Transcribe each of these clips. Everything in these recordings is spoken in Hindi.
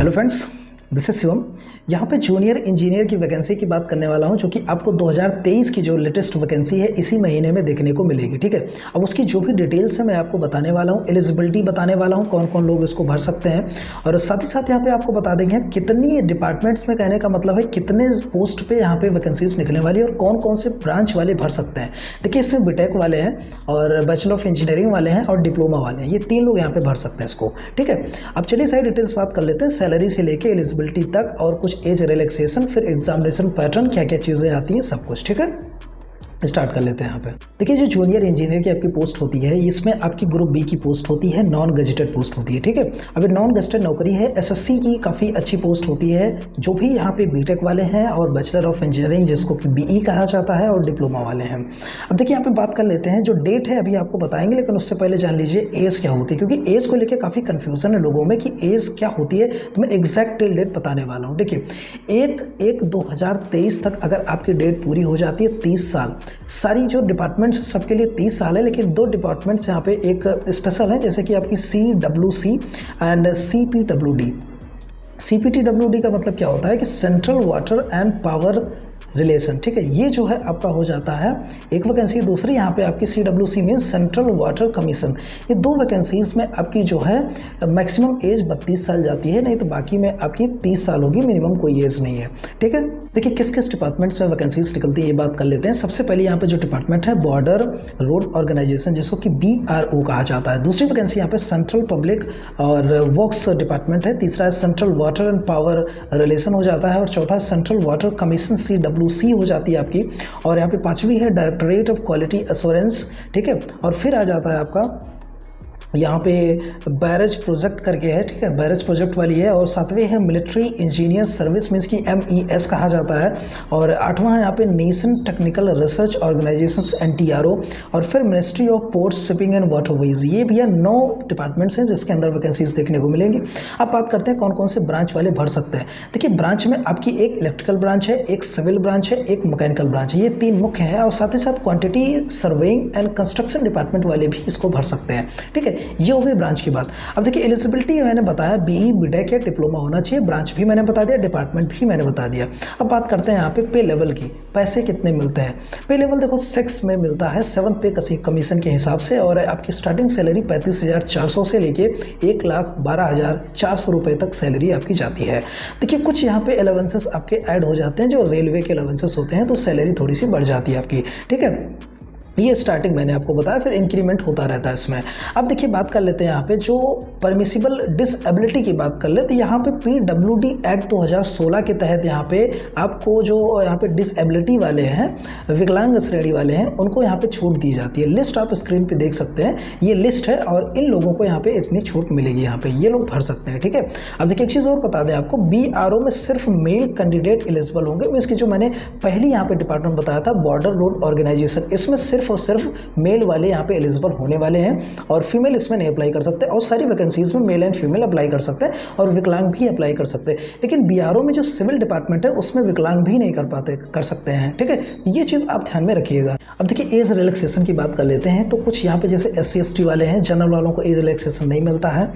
Hello friends, this is Shivam. यहाँ पे जूनियर इंजीनियर की वैकेंसी की बात करने वाला हूँ, जो कि आपको 2023 की जो लेटेस्ट वैकेंसी है इसी महीने में देखने को मिलेगी। ठीक है, अब उसकी जो भी डिटेल्स है मैं आपको बताने वाला हूँ, एलिजिबिलिटी बताने वाला हूँ, कौन कौन लोग इसको भर सकते हैं, और साथ ही साथ यहाँ पे आपको बता देंगे कितनी डिपार्टमेंट्स में, कहने का मतलब है कितने पोस्ट पे यहाँ पे वैकेंसीज निकलने वाली है और कौन कौन से ब्रांच वाले भर सकते हैं। देखिए, इसमें बीटेक वाले हैं और बैचलर ऑफ इंजीनियरिंग वाले हैं और डिप्लोमा वाले हैं, ये 3 लोग यहाँ पे भर सकते हैं इसको। ठीक है, अब चलिए सारी डिटेल्स बात कर लेते हैं, सैलरी से लेके एलिजिबिलिटी तक और कुछ एज रिलैक्सेशन, फिर एग्जामिनेशन पैटर्न, क्या क्या चीज़ें आती हैं, सब कुछ। ठीक है, स्टार्ट कर लेते हैं। यहाँ पे देखिए, जो जूनियर इंजीनियर की आपकी पोस्ट होती है, इसमें आपकी ग्रुप बी की पोस्ट होती है, नॉन गजेटेड पोस्ट होती है। ठीक है, अब नॉन गजेटेड नौकरी है, एसएससी की काफ़ी अच्छी पोस्ट होती है, जो भी यहाँ पे बीटेक वाले हैं और बैचलर ऑफ इंजीनियरिंग जिसको कि बीई कहा जाता है और डिप्लोमा वाले हैं। अब देखिए, यहाँ पे बात कर लेते हैं, जो डेट है अभी आपको बताएंगे, लेकिन उससे पहले जान लीजिए एज क्या होती है, क्योंकि एज को लेकर काफ़ी कन्फ्यूजन है लोगों में कि एज क्या होती है, तो मैं एग्जैक्ट डेट बताने वाला हूँ। देखिए, 1/1/2023 तक अगर आपकी डेट पूरी हो जाती है 30 साल, सारी जो डिपार्टमेंट्स सबके लिए 30 साल है, लेकिन 2 डिपार्टमेंट्स यहाँ पे एक स्पेशल है, जैसे कि आपकी CWC एंड CPWD। CPTWD का मतलब क्या होता है कि central water and power relation. ठीक है, ये जो है आपका हो जाता है एक वैकेंसी। दूसरी यहाँ पे आपकी CWC में सेंट्रल वाटर कमीशन। ये 2 वैकेंसीज में आपकी जो है मैक्सिमम एज 32 साल जाती है, नहीं तो बाकी में आपकी 30 साल होगी, मिनिमम कोई एज नहीं है। ठीक है, देखिए किस किस डिपार्टमेंट्स में वैकेंसीज निकलती है ये बात कर लेते हैं। सबसे पहले यहाँ पे जो डिपार्टमेंट है बॉर्डर रोड ऑर्गेनाइजेशन, जिसको कि BRO कहा जाता है। दूसरी वैकेंसी यहाँ पे सेंट्रल पब्लिक और वर्क्स डिपार्टमेंट है। तीसरा है central water and power relation हो जाता है, और चौथा सेंट्रल वाटर कमीशन CWC हो जाती है आपकी, और यहाँ पे 5वीं है डायरेक्टरेट ऑफ क्वालिटी एश्योरेंस। ठीक है, और फिर आ जाता है आपका यहाँ पे बैरेज प्रोजेक्ट करके है। ठीक है, बैरेज प्रोजेक्ट वाली है, और 7वीं है मिलिट्री इंजीनियर सर्विस, मीन्स की MES कहा जाता है, और 8वां है यहाँ पे nation technical research organization NTRO, और फिर ministry of port shipping and waterways. ये भी 9 डिपार्टमेंट्स हैं जिसके अंदर वैकेंसीज देखने को मिलेंगी। अब बात करते हैं कौन कौन से ब्रांच वाले भर सकते हैं। देखिए, ब्रांच में आपकी एक इलेक्ट्रिकल ब्रांच है, एक सिविल ब्रांच है, एक मैकेनिकल ब्रांच है, ये 3 मुख्य हैं, और साथ ही साथ quantity surveying and construction department वाले भी इसको भर सकते हैं। ठीक है, ये हो गई ब्रांच की बात। अब देखिए, एलिजिबिलिटी मैंने बताया BE बीटेक या डिप्लोमा होना चाहिए, ब्रांच भी मैंने बता दिया, डिपार्टमेंट भी मैंने बता दिया। अब बात करते हैं यहाँ पे पे लेवल की, पैसे कितने मिलते हैं। पे लेवल देखो 6 में मिलता है, 7th पे कमीशन के हिसाब से, और आपकी स्टार्टिंग सैलरी 35,400 से लेके 1,12,400 रुपये तक सैलरी आपकी जाती है। देखिए, कुछ यहाँ पे अलाउंसेस आपके ऐड हो जाते हैं, जो रेलवे के अलाउंसेस होते हैं, तो सैलरी थोड़ी सी बढ़ जाती है आपकी। ठीक है, ये स्टार्टिंग मैंने आपको बताया, फिर इंक्रीमेंट होता रहता है इसमें। अब देखिए, बात कर लेते हैं यहाँ पे जो परमिसिबल डिसेबिलिटी की बात कर लेते हैं। यहाँ पे PWD एक्ट 2016 के तहत यहाँ पे आपको जो यहाँ पे डिसेबिलिटी वाले हैं, विकलांग श्रेणी वाले हैं, उनको यहाँ पे छूट दी जाती है। लिस्ट आप स्क्रीन पे देख सकते हैं, ये लिस्ट है, और इन लोगों को यहाँ पे इतनी छूट मिलेगी, यहाँ पे ये लोग भर सकते हैं। ठीक है, अब देखिए एक चीज़ और बता दें आपको, BRO में सिर्फ मेल कैंडिडेट एलिजिबल होंगे। इसकी जो मैंने पहली यहाँ पे डिपार्टमेंट बताया था बॉर्डर रोड ऑर्गेनाइजेशन, इसमें सिर्फ और सिर्फ मेल वाले यहाँ पे एलिजिबल होने वाले हैं, और फीमेल इसमें नहीं अप्लाई कर सकते, और सारी वैकेंसीज में मेल एंड फीमेल अप्लाई कर सकते हैं, और विकलांग भी अप्लाई कर सकते हैं। लेकिन BRO में जो सिविल डिपार्टमेंट है उसमें विकलांग भी नहीं कर सकते हैं। ठीक है, ये चीज़ आप ध्यान में रखिएगा। अब देखिए, एज रिलैक्सेशन की बात कर लेते हैं, तो कुछ यहाँ पे जैसे SC ST वाले हैं, जनरल वालों को एज रिलैक्सेशन नहीं मिलता है।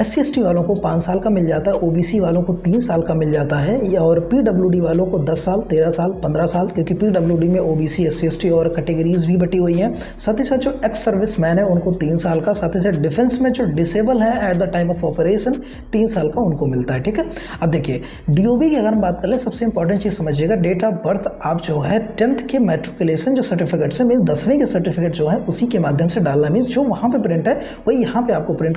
SC ST वालों को 5 साल का मिल जाता है, OBC वालों को 3 साल का मिल जाता है, और PWD वालों को 10 साल, 13 साल, 15 साल, क्योंकि PWD में OBC, SC ST और कैटेगरीज भी बटी हुई हैं। साथ ही साथ जो एक्स सर्विस मैन है उनको 3 साल का, साथ ही साथ डिफेंस में जो डिसेबल है at the time of operation 3 साल का उनको मिलता है। ठीक है, अब देखिए DOB की अगर हम बात कर ले, सबसे इंपॉर्टेंट चीज़ समझिएगा, डेट ऑफ बर्थ आप जो है 10th के मैट्रिकुलेशन जो सर्टिफिकेट से, मीन 10वीं के सर्टिफिकेट जो है उसी के माध्यम से डालना, मीन जो वहाँ पे प्रिंट है वही यहाँ पे आपको प्रिंट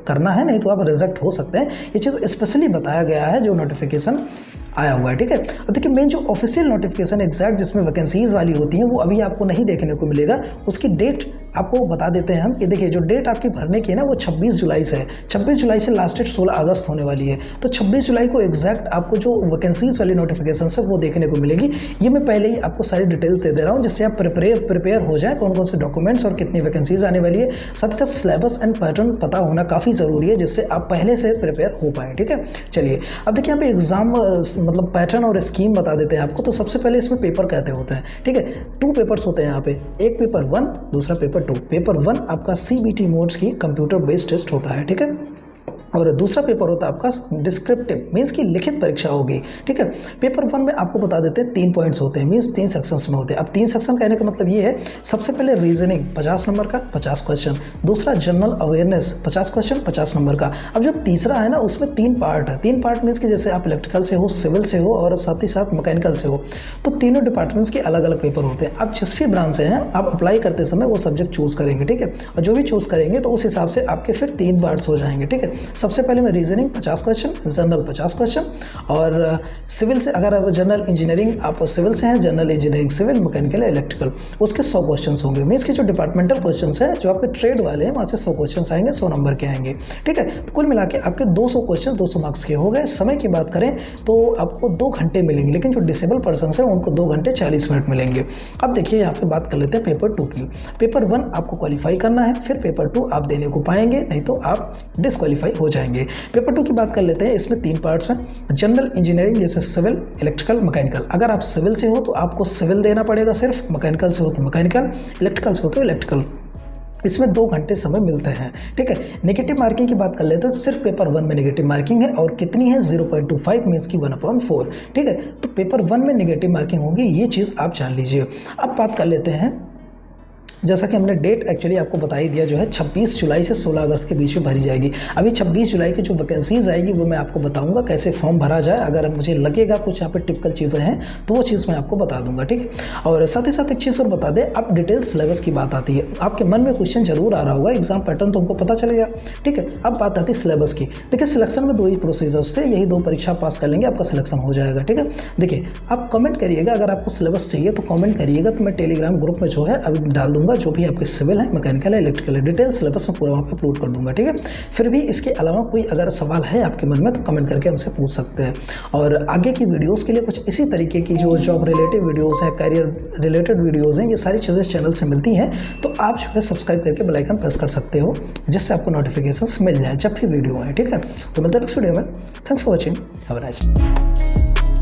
करना है, नहीं तो आप रिजेक्ट हो सकते हैं। ये चीज़ स्पेशली बताया गया है जो नोटिफिकेशन आया हुआ है। ठीक है, अब देखिए मेन जो ऑफिशियल नोटिफिकेशन एग्जैक्ट जिसमें वैकेंसीज वाली होती हैं वो अभी आपको नहीं देखने को मिलेगा। उसकी डेट आपको बता देते हैं हम कि देखिए, जो डेट आपकी भरने की है ना वो 26 जुलाई से है। 26 जुलाई से लास्ट डेट 16 अगस्त होने वाली है, तो 26 जुलाई को एग्जैक्ट आपको जो वैकेंसीज वाली नोटिफिकेशन है वो देखने को मिलेगी। ये मैं पहले ही आपको सारी डिटेल्स दे दे रहा हूँ, जिससे आप प्रिपेयर हो जाए कौन कौन से डॉक्यूमेंट्स और कितनी वैकेंसीज आने वाली है। साथ ही साथ सिलेबस एंड पैटर्न पता होना काफ़ी ज़रूरी है, जिससे आप पहले से प्रिपेयर हो पाएँ। ठीक है, चलिए अब देखिए यहाँ पे एग्जाम मतलब पैटर्न और स्कीम बता देते हैं आपको। तो सबसे पहले इसमें पेपर कहते होते हैं। ठीक है, 2 पेपर्स होते हैं यहाँ पे, एक पेपर 1, दूसरा पेपर 2। पेपर 1 आपका CBT मोड्स की कंप्यूटर बेस्ड टेस्ट होता है। ठीक है, और दूसरा पेपर होता है आपका डिस्क्रिप्टिव, मीन्स की लिखित परीक्षा होगी। ठीक है, पेपर 1 में आपको बता देते हैं 3 पॉइंट्स होते हैं, मीन्स 3 सेक्शंस में होते हैं। अब 3 सेक्शन कहने का मतलब ये है, सबसे पहले रीजनिंग 50 नंबर का 50 क्वेश्चन, दूसरा जनरल अवेयरनेस 50 क्वेश्चन 50 नंबर का। अब जो तीसरा है ना, उसमें 3 पार्ट है। 3 पार्ट मीन्स कि जैसे आप इलेक्ट्रिकल से हो, सिविल से हो और साथ ही साथ मैकेनिकल से हो, तो तीनों डिपार्टमेंट्स के अलग अलग पेपर होते हैं। आप जिस भी ब्रांच से हैं, आप अप्लाई करते समय वो सब्जेक्ट चूज़ करेंगे। ठीक है, और जो भी चूज़ करेंगे तो उस हिसाब से आपके फिर 3 पार्ट्स हो जाएंगे। ठीक है, सबसे पहले मैं रीजनिंग 50 क्वेश्चन, जनरल 50 क्वेश्चन, और सिविल से अगर आप जनरल इंजीनियरिंग आप सिविल से हैं, general engineering civil, mechanical electrical, उसके 100 क्वेश्चन होंगे। मीन्स के जो डिपार्टमेंटल क्वेश्चन है, जो आपके ट्रेड वाले हैं, वहाँ से 100 क्वेश्चन आएंगे, 100 नंबर के आएंगे। ठीक है, तो कुल मिला के आपके 200 क्वेश्चन 200 मार्क्स के हो गए। समय की बात करें तो आपको 2 घंटे मिलेंगे, लेकिन जो डिसेबल पर्सन है उनको 2 घंटे 40 मिनट मिलेंगे। अब देखिए यहाँ पे बात कर लेते हैं पेपर 2 की। पेपर 1 आपको क्वालिफाई करना है, फिर पेपर 2 आप देने को पाएंगे, नहीं तो आप डिस्क्वालीफाई हो जाएंगे। पेपर 2 की बात कर लेते हैं, इसमें 3 पार्ट्स हैं। जनरल इंजीनियरिंग जैसे सिविल, इलेक्ट्रिकल, मैकेनिकल। अगर आप सिविल से हो तो आपको सिविल देना पड़ेगा सिर्फ, मैकेनिकल से हो तो मैकेनिकल, इलेक्ट्रिकल से हो तो इलेक्ट्रिकल। इसमें 2 घंटे समय मिलते हैं। ठीक है, नेगेटिव मार्किंग की बात कर लेते हैं, सिर्फ पेपर 1 में नेगेटिव मार्किंग है, और कितनी है 0.25 मीन्स की 1/4। ठीक है, तो पेपर 1 में नेगेटिव मार्किंग होगी, ये चीज़ आप जान लीजिए। अब बात कर लेते हैं, जैसा कि हमने डेट एक्चुअली आपको बता ही दिया, जो है 26 जुलाई से 16 अगस्त के बीच में भरी जाएगी। अभी 26 जुलाई की जो वैकेंसीज आएगी वो मैं आपको बताऊंगा कैसे फॉर्म भरा जाए। अगर मुझे लगेगा कुछ यहाँ पे टिपिकल चीज़ें हैं तो वो चीज़ मैं आपको बता दूंगा। ठीक है, और साथ ही साथ एक चीज़ और बता दें, अब डिटेल सिलेबस की बात आती है। आपके मन में क्वेश्चन जरूर आ रहा होगा, एग्जाम पैटर्न तो हमको पता चलेगा। ठीक है, अब बात आती है सिलेबस की। देखिए, सिलेक्शन में 2 ही प्रोसीजर्स थे, यही 2 परीक्षा पास कर लेंगे, आपका सिलेक्शन हो जाएगा। ठीक है, देखिए आप कमेंट करिएगा, अगर आपको सिलेबस चाहिए तो कमेंट करिएगा, तो मैं टेलीग्राम ग्रुप में जो है अभी डाल दूंगा, जो भी आपके सिविल है, मैकेनिकल है, इलेक्ट्रिकल है, डिटेल सिलेबस में पूरा वहाँ पे अपलोड कर दूंगा। ठीक है, फिर भी इसके अलावा कोई अगर सवाल है आपके मन में तो कमेंट करके हमसे पूछ सकते हैं। और आगे की वीडियोस के लिए कुछ इसी तरीके की जो जॉब रिलेटेड वीडियोस हैं, करियर रिलेटेड वीडियोस हैं, ये सारी चीज़ें चैनल से मिलती हैं, तो आप जो है सब्सक्राइब करके बेल आइकन प्रेस कर सकते हो, जिससे आपको नोटिफिकेशंस मिल जाए जब भी वीडियो आए। ठीक है, तो मिलते हैं नेक्स्ट वीडियो में। Thanks for watching, have a nice day.